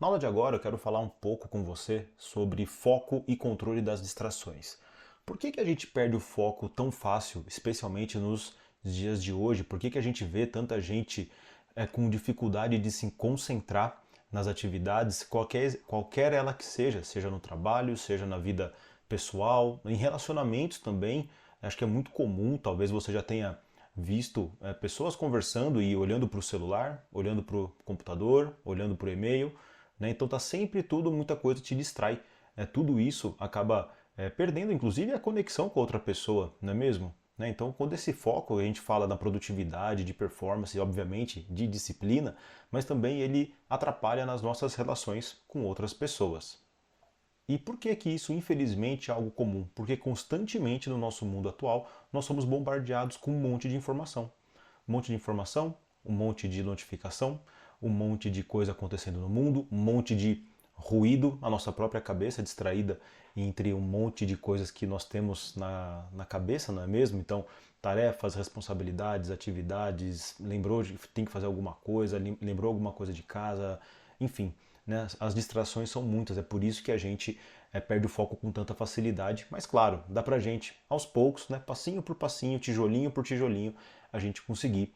Na aula de agora eu quero falar um pouco com você sobre foco e controle das distrações. Por que a gente perde o foco tão fácil, especialmente nos dias de hoje? Por que a gente vê tanta gente com dificuldade de se concentrar nas atividades, qualquer ela que seja, seja no trabalho, seja na vida pessoal, em relacionamentos também? Acho que é muito comum, talvez você já tenha visto pessoas conversando e olhando para o celular, olhando para o computador, olhando para o e-mail, né? Então tá sempre tudo, muita coisa te distrai. Tudo isso acaba perdendo, inclusive, a conexão com outra pessoa, não é mesmo? Né? Então, quando esse foco, a gente fala da produtividade, de performance, obviamente, de disciplina, mas também ele atrapalha nas nossas relações com outras pessoas. E por que que isso, infelizmente, é algo comum? Porque constantemente no nosso mundo atual nós somos bombardeados com um monte de informação. Um monte de informação, um monte de notificação, um monte de coisa acontecendo no mundo, um monte de ruído, a nossa própria cabeça distraída entre um monte de coisas que nós temos na cabeça, não é mesmo? Então, tarefas, responsabilidades, atividades, lembrou de tem que fazer alguma coisa, lembrou alguma coisa de casa, enfim, né? As distrações são muitas, é por isso que a gente perde o foco com tanta facilidade. Mas claro, dá pra gente, aos poucos, né, passinho por passinho, tijolinho por tijolinho, a gente conseguir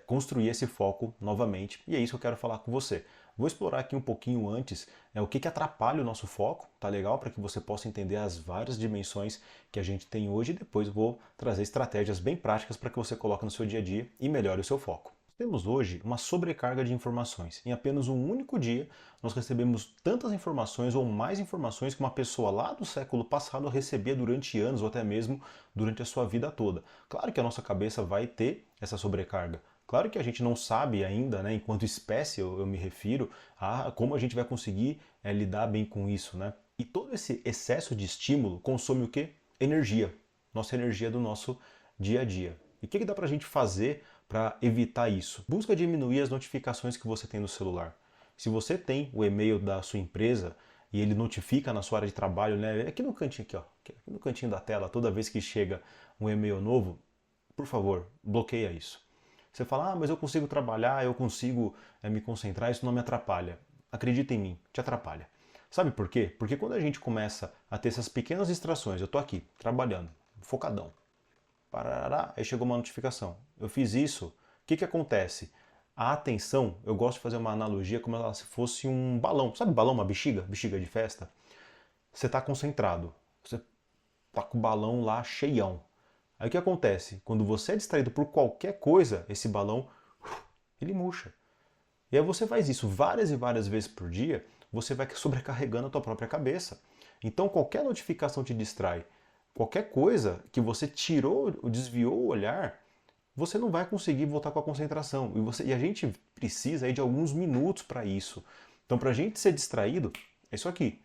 construir esse foco novamente. E é isso que eu quero falar com você. Vou explorar aqui um pouquinho antes o que atrapalha o nosso foco, tá legal? Para que você possa entender as várias dimensões que a gente tem hoje e depois vou trazer estratégias bem práticas para que você coloque no seu dia a dia e melhore o seu foco. Temos hoje uma sobrecarga de informações. Em apenas um único dia, nós recebemos tantas informações ou mais informações que uma pessoa lá do século passado recebia durante anos ou até mesmo durante a sua vida toda. Claro que a nossa cabeça vai ter essa sobrecarga. Claro que a gente não sabe ainda, né, enquanto espécie eu me refiro, a como a gente vai conseguir lidar bem com isso, né? E todo esse excesso de estímulo consome o quê? Energia. Nossa energia do nosso dia a dia. E o que dá pra gente fazer para evitar isso? Busca diminuir as notificações que você tem no celular. Se você tem o e-mail da sua empresa e ele notifica na sua área de trabalho, né, aqui no cantinho aqui, ó, aqui no cantinho da tela, toda vez que chega um e-mail novo, por favor, bloqueia isso. Você fala, mas eu consigo trabalhar, eu consigo me concentrar, isso não me atrapalha. Acredita em mim, te atrapalha. Sabe por quê? Porque quando a gente começa a ter essas pequenas distrações, eu tô aqui, trabalhando, focadão, parará, aí chegou uma notificação. Eu fiz isso, o que acontece? A atenção, eu gosto de fazer uma analogia como se fosse um balão. Sabe balão, uma bexiga? Bexiga de festa? Você está concentrado, você tá com o balão lá cheião. Aí o que acontece? Quando você é distraído por qualquer coisa, esse balão, ele murcha. E aí você faz isso várias e várias vezes por dia, você vai sobrecarregando a tua própria cabeça. Então qualquer notificação te distrai. Qualquer coisa que você tirou, ou desviou o olhar, você não vai conseguir voltar com a concentração. E a gente precisa aí de alguns minutos para isso. Então, para a gente ser distraído, é isso aqui.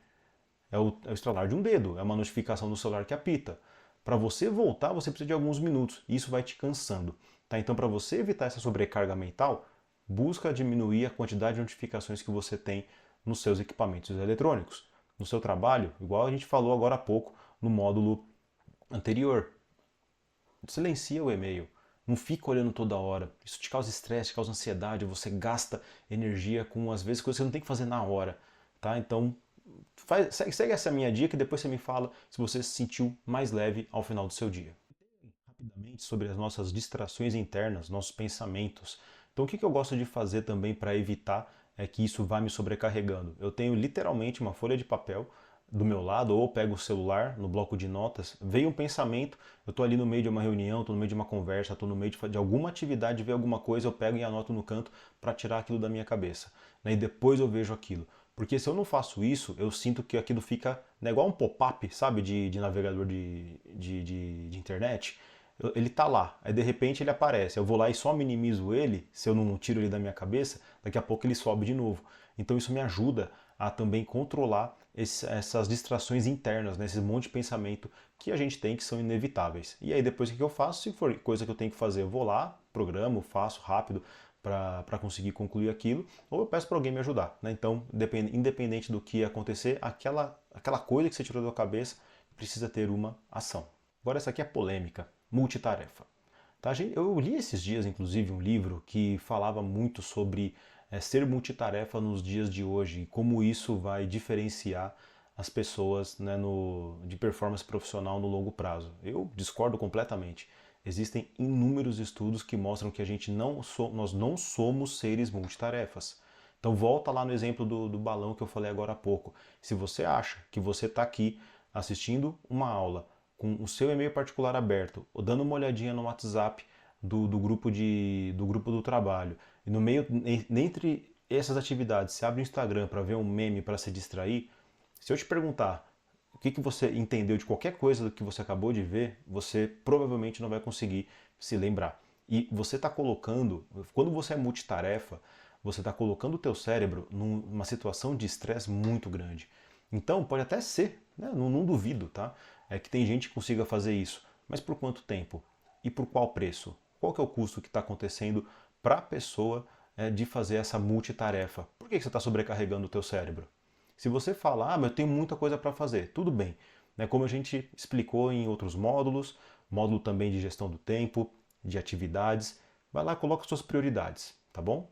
É o estralar de um dedo, é uma notificação do celular que apita. Para você voltar, você precisa de alguns minutos. E isso vai te cansando. Tá? Então, para você evitar essa sobrecarga mental, busca diminuir a quantidade de notificações que você tem nos seus equipamentos eletrônicos. No seu trabalho, igual a gente falou agora há pouco no módulo anterior. Silencia o e-mail. Não fica olhando toda hora. Isso te causa estresse, te causa ansiedade, você gasta energia com, às vezes, coisas que você não tem que fazer na hora. Tá? Então, segue essa minha dica e depois você me fala se você se sentiu mais leve ao final do seu dia. Rapidamente sobre as nossas distrações internas, nossos pensamentos. Então, o que eu gosto de fazer também para evitar que isso vá me sobrecarregando? Eu tenho literalmente uma folha de papel do meu lado, ou pego o celular no bloco de notas, veio um pensamento, eu estou ali no meio de uma reunião, estou no meio de uma conversa, estou no meio de alguma atividade, ver alguma coisa, eu pego e anoto no canto para tirar aquilo da minha cabeça. Né? E depois eu vejo aquilo. Porque se eu não faço isso, eu sinto que aquilo fica igual um pop-up, sabe, de navegador de internet. Ele tá lá, aí de repente ele aparece, eu vou lá e só minimizo ele, se eu não tiro ele da minha cabeça, daqui a pouco ele sobe de novo. Então isso me ajuda a também controlar essas distrações internas, né, esse monte de pensamento que a gente tem que são inevitáveis. E aí depois o que eu faço? Se for coisa que eu tenho que fazer, eu vou lá, programo, faço rápido para conseguir concluir aquilo, ou eu peço para alguém me ajudar. Né? Então, independente do que acontecer, aquela coisa que você tirou da cabeça precisa ter uma ação. Agora essa aqui é polêmica, multitarefa. Tá? Eu li esses dias, inclusive, um livro que falava muito sobre ser multitarefa nos dias de hoje e como isso vai diferenciar as pessoas, né, de performance profissional no longo prazo. Eu discordo completamente. Existem inúmeros estudos que mostram que nós não somos seres multitarefas. Então volta lá no exemplo do balão que eu falei agora há pouco. Se você acha que você está aqui assistindo uma aula com o seu e-mail particular aberto, ou dando uma olhadinha no WhatsApp do grupo do trabalho, e no meio, entre essas atividades, você abre o Instagram para ver um meme para se distrair, se eu te perguntar o que você entendeu de qualquer coisa do que você acabou de ver, você provavelmente não vai conseguir se lembrar. E você está colocando, quando você é multitarefa, você está colocando o teu cérebro numa situação de estresse muito grande. Então, pode até ser, né? Não duvido, tá? É que tem gente que consiga fazer isso. Mas por quanto tempo? E por qual preço? Qual que é o custo que está acontecendo para a pessoa de fazer essa multitarefa? Por que você está sobrecarregando o teu cérebro? Se você falar, mas eu tenho muita coisa para fazer, tudo bem. Né? Como a gente explicou em outros módulos, módulo também de gestão do tempo, de atividades, vai lá e coloca suas prioridades, tá bom?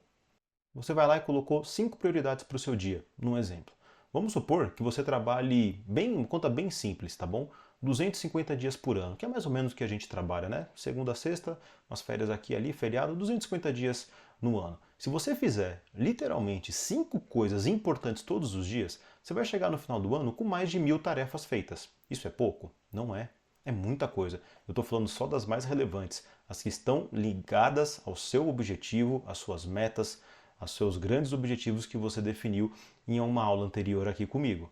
Você vai lá e colocou 5 prioridades para o seu dia, num exemplo. Vamos supor que você trabalhe conta bem simples, tá bom? 250 dias por ano, que é mais ou menos o que a gente trabalha, né? Segunda a sexta, umas férias aqui e ali, feriado, 250 dias no ano. Se você fizer literalmente 5 coisas importantes todos os dias, você vai chegar no final do ano com mais de 1000 tarefas feitas. Isso é pouco? Não é. É muita coisa. Eu estou falando só das mais relevantes, as que estão ligadas ao seu objetivo, às suas metas, aos seus grandes objetivos que você definiu em uma aula anterior aqui comigo.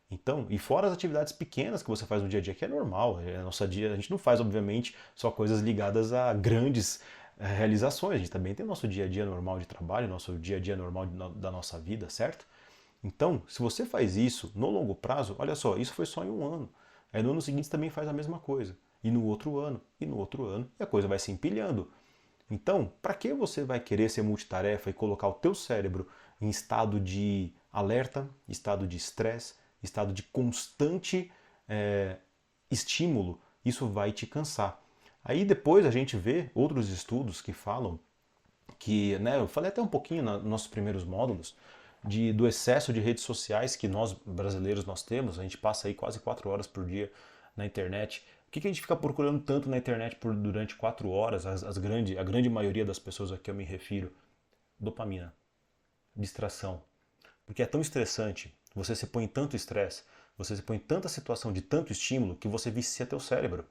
Então, e fora as atividades pequenas que você faz no dia a dia, que é normal, a gente não faz, obviamente, só coisas ligadas a grandes realizações, a gente também tem o nosso dia a dia normal de trabalho, nosso dia a dia normal da nossa vida, certo? Então, se você faz isso no longo prazo, olha só, isso foi só em um ano. Aí no ano seguinte você também faz a mesma coisa. E no outro ano, e no outro ano, e a coisa vai se empilhando. Então, para que você vai querer ser multitarefa e colocar o teu cérebro em estado de alerta, estado de estresse, estado de constante estímulo? Isso vai te cansar. Aí depois a gente vê outros estudos que falam que, né, eu falei até um pouquinho nos nossos primeiros módulos, do excesso de redes sociais que nós brasileiros nós temos. A gente passa aí quase 4 horas por dia na internet. O que a gente fica procurando tanto na internet durante 4 horas? A grande maioria das pessoas a que eu me refiro, dopamina, distração. Porque é tão estressante, você se põe em tanto estresse, você se põe em tanta situação de tanto estímulo que você vicia teu cérebro.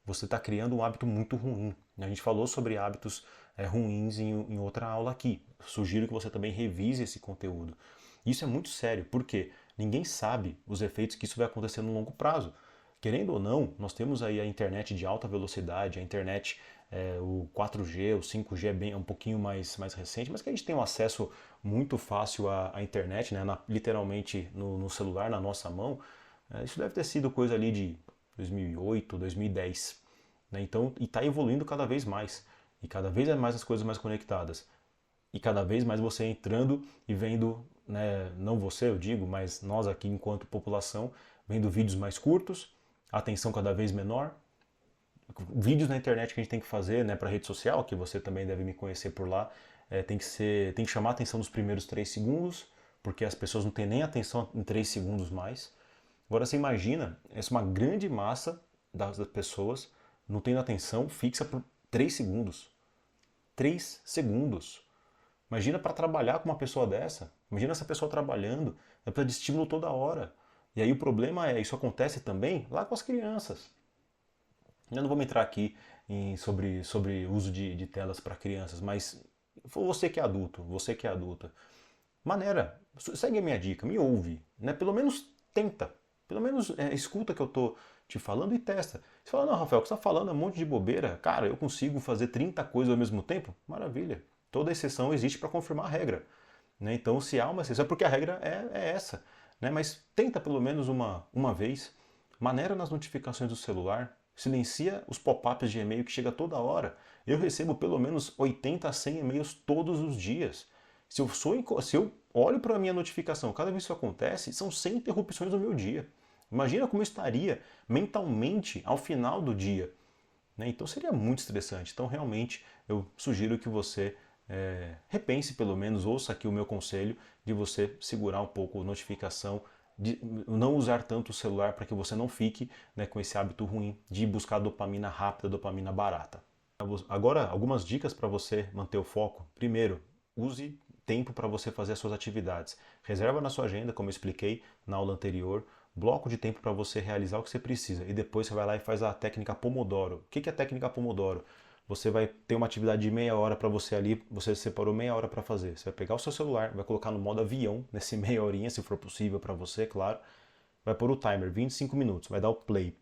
Você está criando um hábito muito ruim. A gente falou sobre hábitos ruins em outra aula aqui. Sugiro que você também revise esse conteúdo. Isso é muito sério, porque ninguém sabe os efeitos que isso vai acontecer no longo prazo. Querendo ou não, nós temos aí a internet de alta velocidade, a internet, o 4G, o 5G é um pouquinho mais recente, mas que a gente tem um acesso muito fácil à internet, né, literalmente no celular, na nossa mão. Isso deve ter sido coisa ali de 2008, 2010. Né? Então, e está evoluindo cada vez mais. E cada vez é mais as coisas mais conectadas. E cada vez mais você entrando e vendo, né, não você eu digo, mas nós aqui enquanto população, vendo vídeos mais curtos, atenção cada vez menor, vídeos na internet que a gente tem que fazer, né, para rede social, que você também deve me conhecer por lá, tem que chamar a atenção nos primeiros 3 segundos, porque as pessoas não têm nem atenção em 3 segundos mais. Agora você imagina, essa é uma grande massa das pessoas não tendo atenção fixa por 3 segundos. 3 segundos. Imagina para trabalhar com uma pessoa dessa. Imagina essa pessoa trabalhando, é para de estímulo toda hora. E aí o problema isso acontece também lá com as crianças. Eu não vou me entrar aqui sobre uso de telas para crianças, mas você que é adulto, você que é adulta, maneira, segue a minha dica, me ouve, né? Pelo menos tenta, pelo menos escuta o que eu estou te falando e testa. Você fala, não, Rafael, o que você está falando é um monte de bobeira. Cara, eu consigo fazer 30 coisas ao mesmo tempo? Maravilha. Toda exceção existe para confirmar a regra. Né? Então, se há uma exceção, é porque a regra é essa. Né? Mas tenta pelo menos uma vez. Maneira nas notificações do celular. Silencia os pop-ups de e-mail que chega toda hora. Eu recebo pelo menos 80 a 100 e-mails todos os dias. Se eu olho para a minha notificação, cada vez que isso acontece, são 100 interrupções no meu dia. Imagina como eu estaria mentalmente ao final do dia. Né? Então seria muito estressante. Então realmente eu sugiro que você repense pelo menos, ouça aqui o meu conselho de você segurar um pouco a notificação, de não usar tanto o celular para que você não fique, né, com esse hábito ruim de buscar dopamina rápida, dopamina barata. Agora, algumas dicas para você manter o foco. Primeiro, use tempo para você fazer as suas atividades. Reserva na sua agenda, como eu expliquei na aula anterior, bloco de tempo para você realizar o que você precisa. E depois você vai lá e faz a técnica Pomodoro. O que é a técnica Pomodoro? Você vai ter uma atividade de meia hora para você ali, você separou meia hora para fazer. Você vai pegar o seu celular, vai colocar no modo avião, nesse meia horinha, se for possível para você, claro. Vai pôr o timer, 25 minutos, vai dar o play.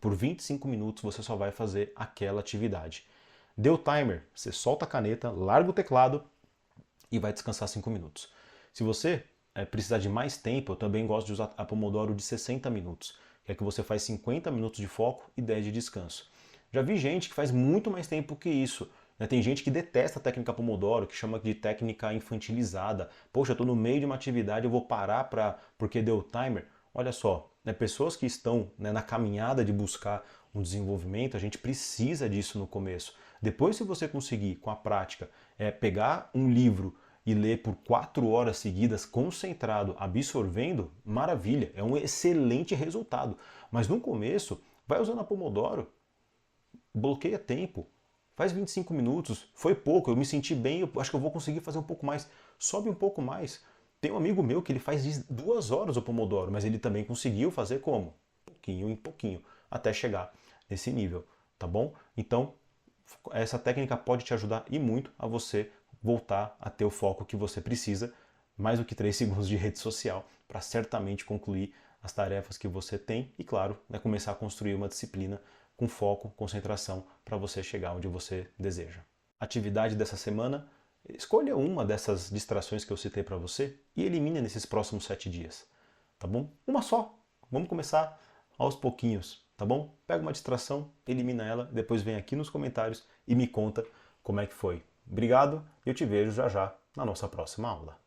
Por 25 minutos você só vai fazer aquela atividade. Deu o timer, você solta a caneta, larga o teclado e vai descansar 5 minutos. Se você precisar de mais tempo, eu também gosto de usar a Pomodoro de 60 minutos, que é que você faz 50 minutos de foco e 10 de descanso. Já vi gente que faz muito mais tempo que isso. Tem gente que detesta a técnica Pomodoro, que chama de técnica infantilizada. Poxa, eu estou no meio de uma atividade, eu vou parar porque deu o timer. Olha só, pessoas que estão na caminhada de buscar um desenvolvimento, a gente precisa disso no começo. Depois, se você conseguir, com a prática, pegar um livro e ler por 4 horas seguidas, concentrado, absorvendo, maravilha, é um excelente resultado. Mas no começo, vai usando a Pomodoro, bloqueia tempo, faz 25 minutos, foi pouco, eu me senti bem, eu acho que eu vou conseguir fazer um pouco mais, sobe um pouco mais. Tem um amigo meu que ele faz de 2 horas o Pomodoro, mas ele também conseguiu fazer como? Pouquinho em pouquinho, até chegar nesse nível, tá bom? Então, essa técnica pode te ajudar e muito a você voltar a ter o foco que você precisa, mais do que 3 segundos de rede social, para certamente concluir as tarefas que você tem e, claro, começar a construir uma disciplina com foco, concentração, para você chegar onde você deseja. Atividade dessa semana: escolha uma dessas distrações que eu citei para você e elimine nesses próximos 7 dias, tá bom? Uma só. Vamos começar aos pouquinhos, tá bom? Pega uma distração, elimina ela, depois vem aqui nos comentários e me conta como é que foi. Obrigado e eu te vejo já já na nossa próxima aula.